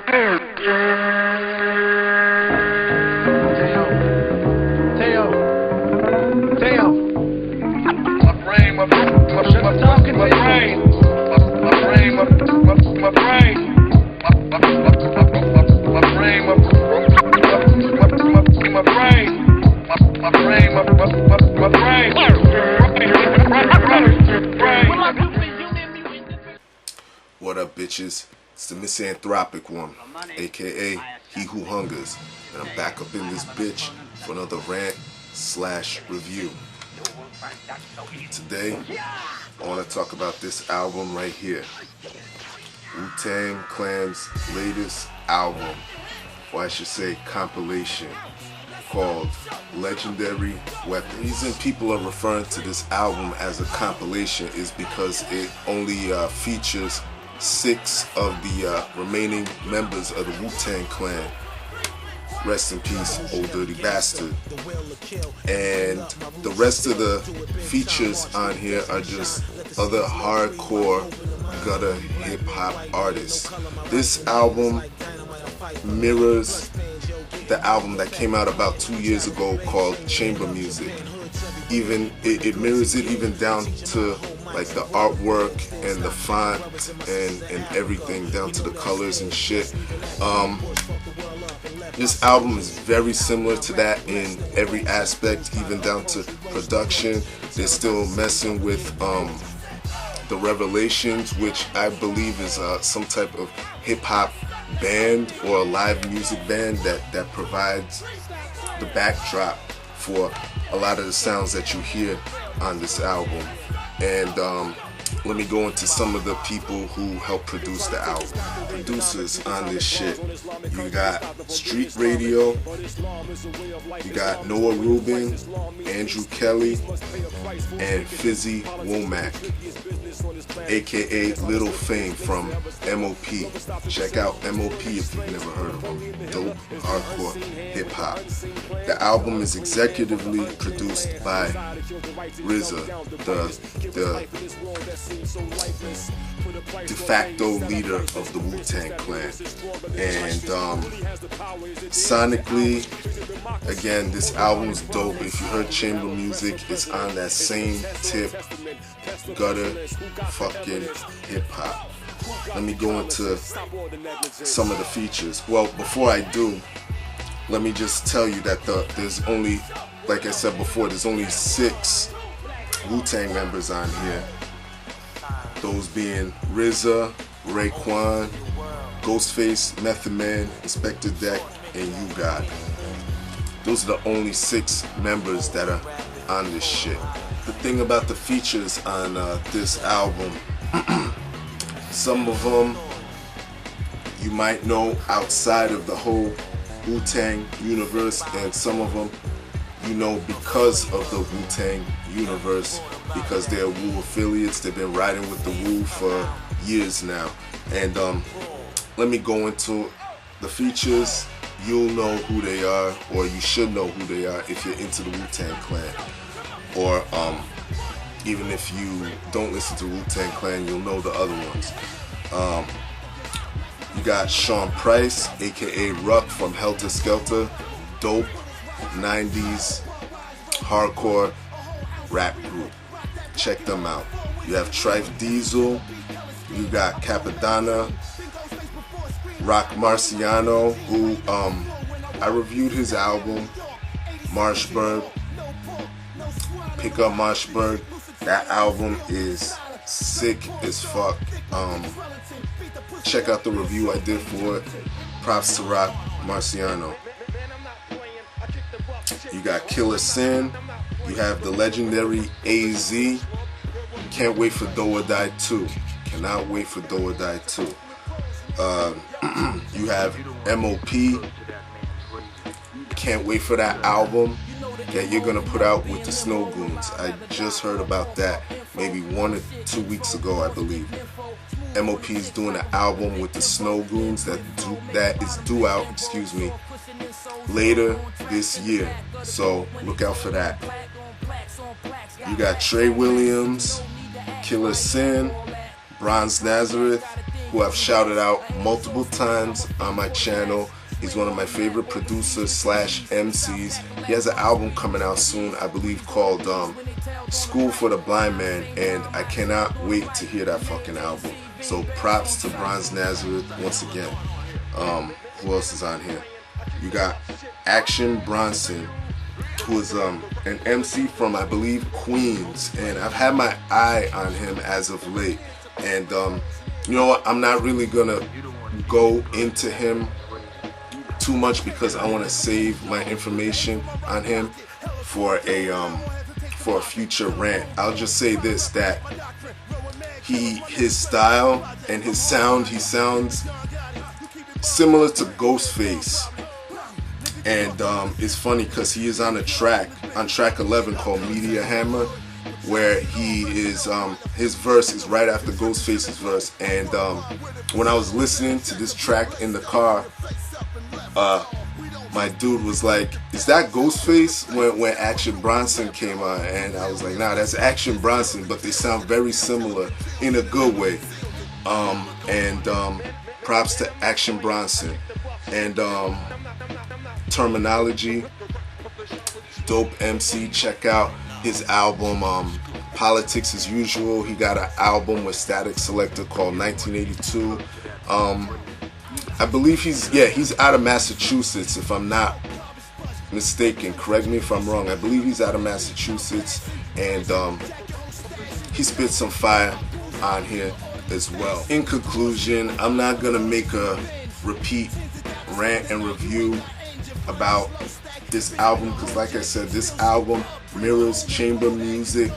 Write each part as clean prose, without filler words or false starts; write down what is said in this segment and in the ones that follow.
What up, bitches? It's the MisanthropikOne, aka He Who Hungers, and I'm back up in this bitch for another rant/review. Today, I want to talk about this album right here, Wu-Tang Clan's latest album, or I should say compilation, called Legendary Weapon. The reason people are referring to this album as a compilation is because it only features 6 of the remaining members of the Wu-Tang Clan. Rest in peace, old dirty bastard. And the rest of the features on here are just other hardcore gutter hip hop artists. This album mirrors the album that came out about 2 years ago called Chamber Music. Even it mirrors it even down to like the artwork and the font and everything, down to the colors and shit. This album is very similar to that in every aspect, even down to production. They're still messing with the Revelations, which I believe is some type of hip hop band or a live music band that provides the backdrop for a lot of the sounds that you hear on this album. And let me go into some of the people who helped produce the album. Producers on this shit: you got Street Radio, you got Noah Rubin, Andrew Kelly, and Fizzy Womack, aka Little Fame from M.O.P. Check out M.O.P. if you've never heard of him. Dope hardcore hip hop. The album is executively produced by RZA, the de facto leader of the Wu-Tang Clan. And sonically, again, this album's dope. If you heard Chamber Music, it's on that same tip, gutter fucking hip hop. Let me go into some of the features. Well, before I do, let me just tell you that there's only, like I said before, there's only 6 Wu-Tang members on here. Those being RZA, Raekwon, Ghostface, Method Man, Inspector Deck, and You God. Those are the only 6 members that are on this shit. The thing about the features on this album, some of them you might know outside of the whole Wu-Tang universe, and some of them you know because of the Wu-Tang universe, because they're Wu affiliates. They've been riding with the Wu for years now. And let me go into the features. You'll know who they are, or you should know who they are if you're into the Wu-Tang Clan. Or even if you don't listen to Wu-Tang Clan, you'll know the other ones. You got Sean Price, aka Ruck from Helter Skelter. Dope 90s hardcore rap group. Check them out. You have Trife Diesel, you got Capadonna, Rock Marciano, who I reviewed his album, Marshburg. Pick up Marshburg. That album is sick as fuck. Check out the review I did for it. Props to Rock Marciano. You got Killer Sin. You have the legendary AZ. Can't wait for Do or Die 2. Cannot wait for Do or Die 2. You have M.O.P. Can't wait for that album that you're gonna put out with the Snow Goons. I just heard about that maybe 1 or 2 weeks ago, I believe. M.O.P. is doing an album with the Snow Goons that is due out, later this year. So look out for that. You got Trey Williams, Killer Sin, Bronze Nazareth, who I've shouted out multiple times on my channel. He's one of my favorite producers slash MCs. He has an album coming out soon, I believe, called School for the Blind Man, and I cannot wait to hear that fucking album. So props to Bronze Nazareth once again. Who else is on here? You got Action Bronson, who is an MC from, I believe, Queens, and I've had my eye on him as of late. And you know what? I'm not really gonna go into him too much because I want to save my information on him for a future rant. I'll just say this, that his style and his sound, he sounds similar to Ghostface. And it's funny because he is on track 11 called Media Hammer, where he is his verse is right after Ghostface's verse. And when I was listening to this track in the car, my dude was like, "Is that Ghostface?" when Action Bronson came on, and I was like, "Nah, that's Action Bronson," but they sound very similar in a good way. Props to Action Bronson. And Terminology, dope MC. Check out his album Politics as Usual. He got an album with Static Selector called 1982. I believe he's out of Massachusetts, if I'm not mistaken. Correct me if I'm wrong. I believe he's out of Massachusetts, and he spit some fire on here as well. In conclusion, I'm not gonna make a repeat rant and review about this album because, like I said, this album mirrors chamber music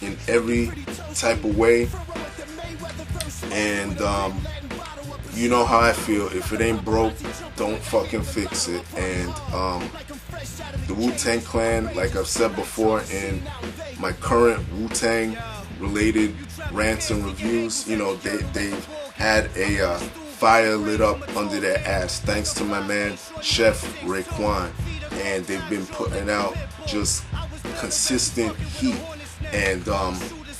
in every type of way. And you know how I feel. If it ain't broke, don't fucking fix it. And the Wu-Tang Clan, like I've said before in my current Wu-Tang related rants and reviews, you know, they've had a fire lit up under their ass thanks to my man Chef Raekwon, and they've been putting out just consistent heat. And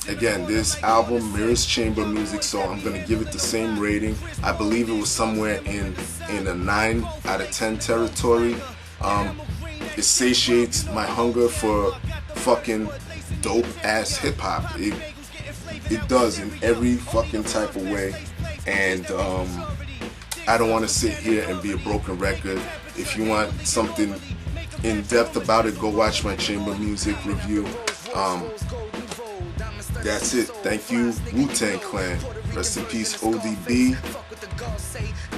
again, this album mirrors chamber music, so I'm gonna give it the same rating. I believe it was somewhere in a 9 out of 10 territory. It satiates my hunger for fucking dope ass hip hop. It does in every fucking type of way. And I don't want to sit here and be a broken record. If you want something in depth about it, go watch my chamber music review. That's it. Thank you, Wu-Tang Clan. Rest in peace, ODB.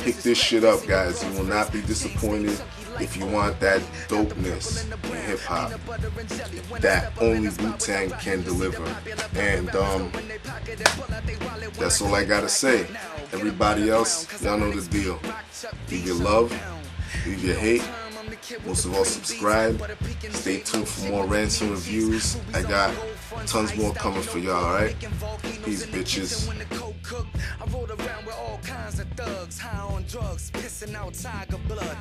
Pick this shit up, guys. You will not be disappointed if you want that dopeness in hip hop that only Wu-Tang can deliver. And that's all I gotta say. Everybody else, y'all know the deal. Leave your love, leave your hate. Most of all, subscribe. Stay tuned for more rants and reviews. I got tons more coming for y'all, alright? Peace, bitches. I rode around with all kinds of thugs, high on drugs, pissing out tiger blood.